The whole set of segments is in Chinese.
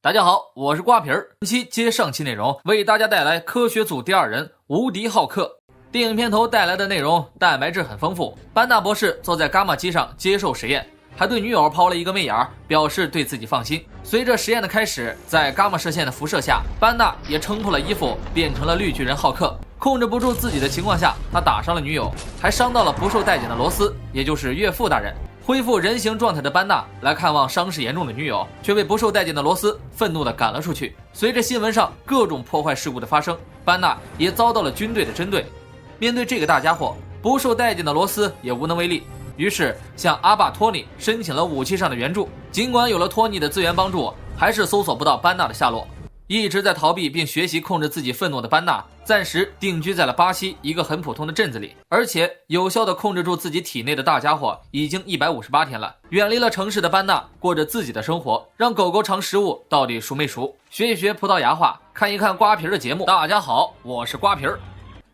大家好，我是瓜皮儿。本期接上期内容，为大家带来科学组第二人无敌浩克。电影片头带来的内容蛋白质很丰富，班纳博士坐在伽马机上接受实验，还对女友抛了一个媚眼，表示对自己放心。随着实验的开始，在伽马射线的辐射下，班纳也撑破了衣服，变成了绿巨人浩克。控制不住自己的情况下，他打伤了女友，还伤到了不受待见的罗斯，也就是岳父大人。恢复人形状态的班纳来看望伤势严重的女友，却被不受待见的罗斯愤怒地赶了出去。随着新闻上各种破坏事故的发生，班纳也遭到了军队的针对。面对这个大家伙，不受待见的罗斯也无能为力，于是向阿爸托尼申请了武器上的援助。尽管有了托尼的资源帮助，还是搜索不到班纳的下落。一直在逃避并学习控制自己愤怒的班纳，暂时定居在了巴西一个很普通的镇子里，而且有效地控制住自己体内的大家伙已经158天了。远离了城市的班纳过着自己的生活，让狗狗尝食物到底熟没熟，学一学葡萄牙话，看一看瓜皮的节目。大家好，我是瓜皮儿。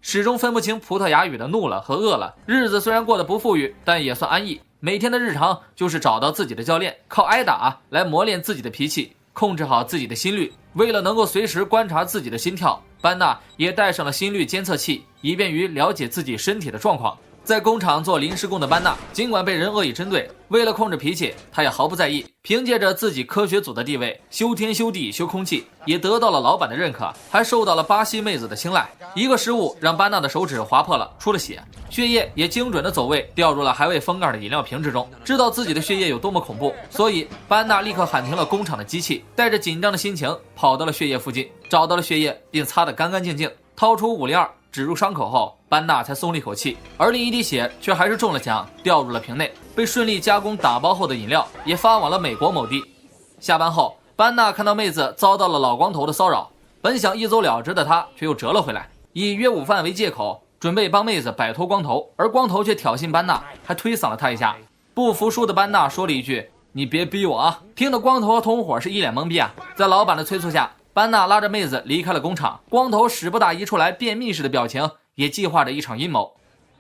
始终分不清葡萄牙语的怒了和饿了，日子虽然过得不富裕，但也算安逸。每天的日常就是找到自己的教练，靠挨打来磨练自己的脾气，控制好自己的心率。为了能够随时观察自己的心跳，班纳也带上了心率监测器，以便于了解自己身体的状况。在工厂做临时工的班纳，尽管被人恶意针对，为了控制脾气，他也毫不在意。凭借着自己科学组的地位，修天修地修空气，也得到了老板的认可，还受到了巴西妹子的青睐。一个失误让班纳的手指划破了，出了血，血液也精准的走位掉入了还未封盖的饮料瓶之中。知道自己的血液有多么恐怖，所以班纳立刻喊停了工厂的机器，带着紧张的心情跑到了血液附近，找到了血液，并擦得干干净净，掏出502指入伤口后，班纳才松了一口气。而另一滴血却还是中了奖，掉入了瓶内，被顺利加工打包后的饮料也发往了美国某地。下班后，班纳看到妹子遭到了老光头的骚扰，本想一走了之的他却又折了回来，以约午饭为借口，准备帮妹子摆脱光头，而光头却挑衅班纳，还推搡了他一下。不服输的班纳说了一句：“你别逼我啊！”听得光头和同伙是一脸懵逼啊。在老板的催促下，班纳拉着妹子离开了工厂，光头使不打一处来便秘式的表情，也计划着一场阴谋。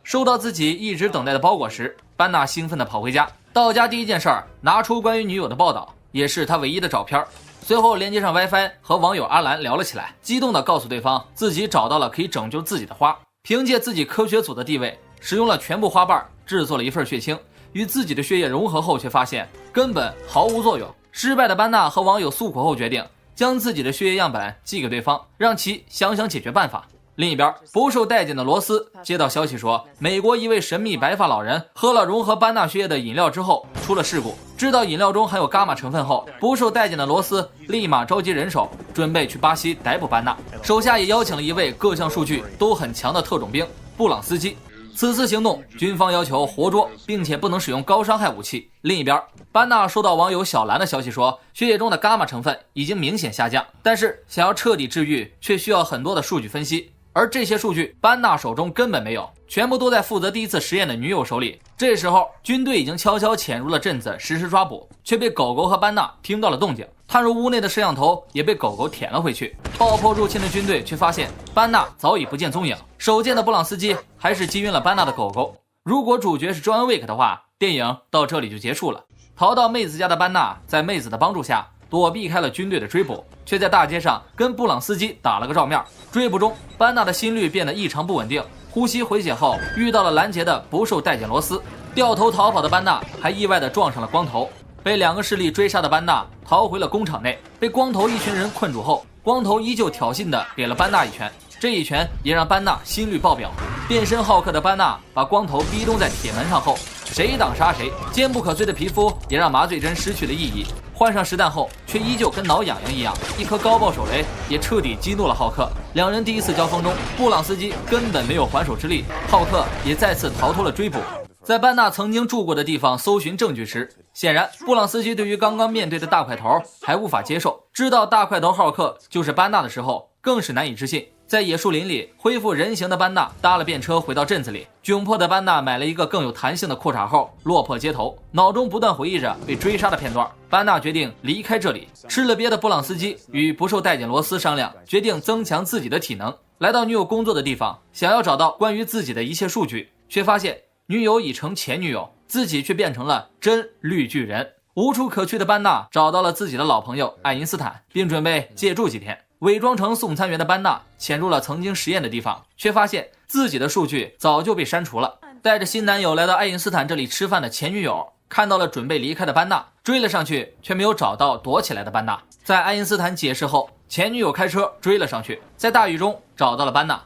收到自己一直等待的包裹时，班纳兴奋地跑回家。到家第一件事儿，拿出关于女友的报道，也是他唯一的照片。随后连接上 WiFi 和网友阿兰聊了起来，激动地告诉对方自己找到了可以拯救自己的花。凭借自己科学组的地位，使用了全部花瓣制作了一份血清，与自己的血液融合后，却发现根本毫无作用。失败的班纳和网友诉苦后，决定将自己的血液样本寄给对方，让其想想解决办法。另一边，不受待见的罗斯接到消息说，美国一位神秘白发老人喝了融合班纳血液的饮料之后出了事故。知道饮料中含有伽马成分后，不受待见的罗斯立马召集人手，准备去巴西逮捕班纳。手下也邀请了一位各项数据都很强的特种兵布朗斯基。此次行动，军方要求活捉，并且不能使用高伤害武器。另一边，班纳收到网友小兰的消息说，血液中的伽马成分已经明显下降，但是想要彻底治愈，却需要很多的数据分析，而这些数据班纳手中根本没有，全部都在负责第一次实验的女友手里。这时候，军队已经悄悄潜入了镇子实施抓捕，却被狗狗和班纳听到了动静，探入屋内的摄像头也被狗狗舔了回去。爆破入侵的军队却发现班纳早已不见踪影，手贱的布朗斯基还是击晕了班纳的狗狗。如果主角是 John Wick 的话，电影到这里就结束了。逃到妹子家的班纳在妹子的帮助下躲避开了军队的追捕，却在大街上跟布朗斯基打了个照面。追捕中，班纳的心率变得异常不稳定，呼吸回血后遇到了拦截的不受待见罗斯，掉头逃跑的班纳还意外地撞上了光头。被两个势力追杀的班纳逃回了工厂内，被光头一群人困住后，光头依旧挑衅地给了班纳一拳，这一拳也让班纳心率爆表。变身浩克的班纳把光头逼咚在铁门上后，谁挡杀谁，坚不可摧的皮肤也让麻醉针失去了意义。换上实弹后，却依旧跟挠痒痒一样，一颗高爆手雷也彻底激怒了浩克。两人第一次交锋中，布朗斯基根本没有还手之力，浩克也再次逃脱了追捕。在班纳曾经住过的地方搜寻证据时，显然布朗斯基对于刚刚面对的大块头还无法接受，知道大块头浩克就是班纳的时候，更是难以置信。在野树林里恢复人形的班纳搭了便车回到镇子里，窘迫的班纳买了一个更有弹性的裤衩后落魄街头，脑中不断回忆着被追杀的片段。班纳决定离开这里。吃了瘪的布朗斯基与不受待见罗斯商量，决定增强自己的体能，来到女友工作的地方，想要找到关于自己的一切数据，却发现女友已成前女友，自己却变成了真绿巨人。无处可去的班纳找到了自己的老朋友爱因斯坦，并准备借住几天。伪装成送餐员的班纳潜入了曾经实验的地方，却发现自己的数据早就被删除了。带着新男友来到爱因斯坦这里吃饭的前女友看到了准备离开的班纳，追了上去，却没有找到躲起来的班纳。在爱因斯坦解释后，前女友开车追了上去，在大雨中找到了班纳。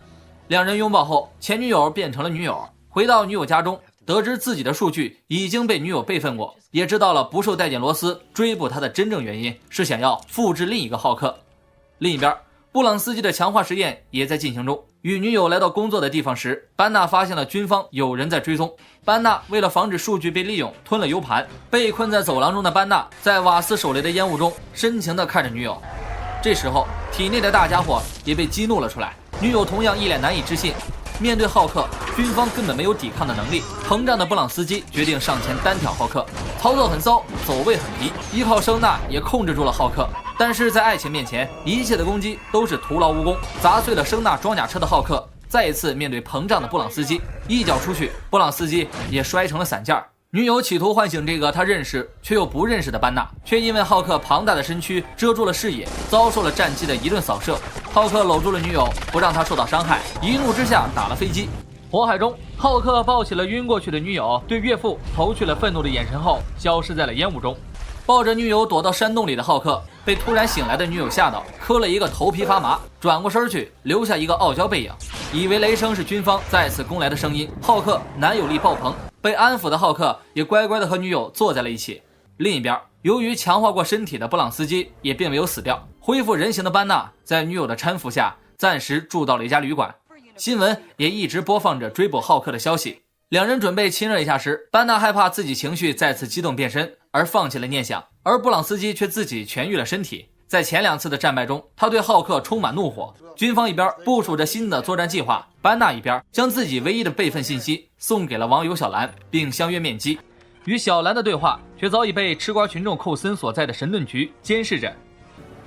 两人拥抱后，前女友变成了女友。回到女友家中，得知自己的数据已经被女友备份过，也知道了不受待见罗斯追捕他的真正原因是想要复制另一个浩克。另一边，布朗斯基的强化实验也在进行中。与女友来到工作的地方时，班纳发现了军方有人在追踪。班纳为了防止数据被利用，吞了 U 盘。被困在走廊中的班纳在瓦斯手雷的烟雾中深情地看着女友。这时候，体内的大家伙也被激怒了出来。女友同样一脸难以置信。面对浩克，军方根本没有抵抗的能力。膨胀的布朗斯基决定上前单挑浩克，操作很骚，走位很皮，依靠声纳也控制住了浩克。但是在爱情面前，一切的攻击都是徒劳无功。砸碎了声纳装甲车的浩克再一次面对膨胀的布朗斯基，一脚出去，布朗斯基也摔成了散件。女友企图唤醒这个他认识却又不认识的班纳，却因为浩克庞大的身躯遮住了视野，遭受了战机的一顿扫射。浩克搂住了女友，不让她受到伤害，一怒之下打了飞机。火海中，浩克抱起了晕过去的女友，对岳父投去了愤怒的眼神后，消失在了烟雾中。抱着女友躲到山洞里的浩克被突然醒来的女友吓到，磕了一个头皮发麻，转过身去，留下一个傲娇背影。以为雷声是军方再次攻来的声音，浩克男友力爆棚，被安抚的浩克也乖乖的和女友坐在了一起。另一边，由于强化过身体的布朗斯基也并没有死掉，恢复人形的班纳在女友的搀扶下暂时住到了一家旅馆。新闻也一直播放着追捕浩克的消息。两人准备亲热一下时，班纳害怕自己情绪再次激动变身而放弃了念想，而布朗斯基却自己痊愈了身体。在前2次的战败中，他对浩克充满怒火。军方一边部署着新的作战计划，班纳一边将自己唯一的备份信息送给了网友小兰，并相约面基。与小兰的对话却早已被吃瓜群众寇森所在的神盾局监视着。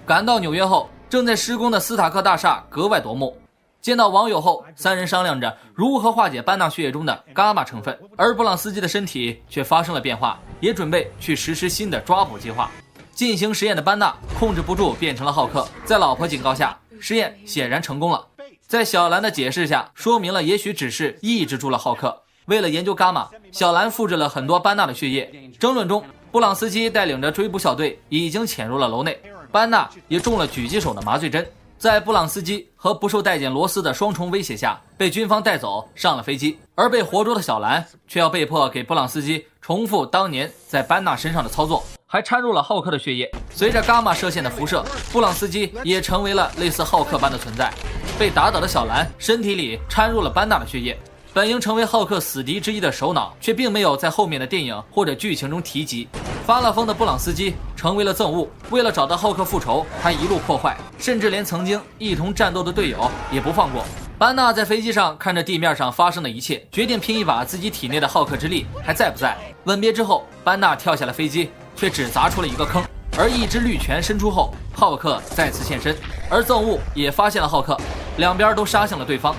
赶到纽约后，正在施工的斯塔克大厦格外夺目。见到网友后，三人商量着如何化解班纳血液中的伽马成分，而布朗斯基的身体却发生了变化，也准备去实施新的抓捕计划。进行实验的班纳控制不住变成了浩克，在老婆警告下，实验显然成功了。在小兰的解释下，说明了也许只是抑制住了浩克。为了研究伽马，小兰复制了很多班纳的血液。争论中，布朗斯基带领着追捕小队已经潜入了楼内，班纳也中了狙击手的麻醉针。在布朗斯基和不受待见罗斯的双重威胁下，被军方带走上了飞机，而被活捉的小兰却要被迫给布朗斯基重复当年在班纳身上的操作，还掺入了浩克的血液。随着伽马射线的辐射，布朗斯基也成为了类似浩克般的存在。被打倒的小兰身体里掺入了班纳的血液，本应成为浩克死敌之一的首脑，却并没有在后面的电影或者剧情中提及。发了疯的布朗斯基成为了憎恶，为了找到浩克复仇，他一路破坏，甚至连曾经一同战斗的队友也不放过。班纳在飞机上看着地面上发生的一切，决定拼一把自己体内的浩克之力还在不在。吻别之后，班纳跳下了飞机，却只砸出了一个坑，而一只绿拳伸出后，浩克再次现身，而憎恶也发现了浩克，两边都杀向了对方。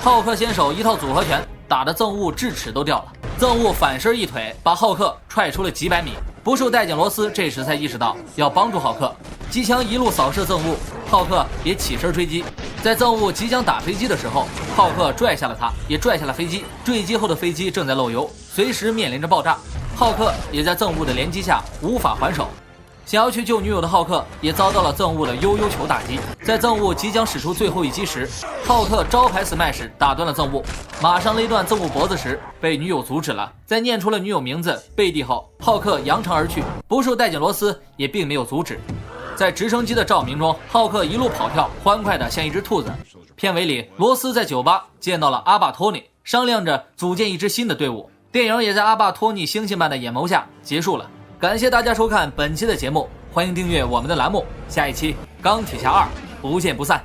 浩克先手一套组合拳打得憎恶智齿都掉了，憎恶反身一腿把浩克踹出了几百米。不受待见罗斯这时才意识到要帮助浩克，机枪一路扫射憎恶，浩克也起身追击。在憎恶即将打飞机的时候，浩克拽下了他，也拽下了飞机。坠机后的飞机正在漏油，随时面临着爆炸。浩克也在憎恶的连击下无法还手。想要去救女友的浩克也遭到了憎恶的悠悠球打击。在憎恶即将使出最后一击时，浩克招牌smash打断了憎恶，马上勒断憎恶脖子时被女友阻止了。在念出了女友名字贝蒂后，浩克扬长而去，不受待见罗斯也并没有阻止。在直升机的照明中，浩克一路跑跳，欢快的像一只兔子。片尾里，罗斯在酒吧见到了阿巴托尼，商量着组建一支新的队伍。电影也在阿巴托尼星星般的眼眸下结束了。感谢大家收看本期的节目，欢迎订阅我们的栏目，下一期钢铁侠2不见不散。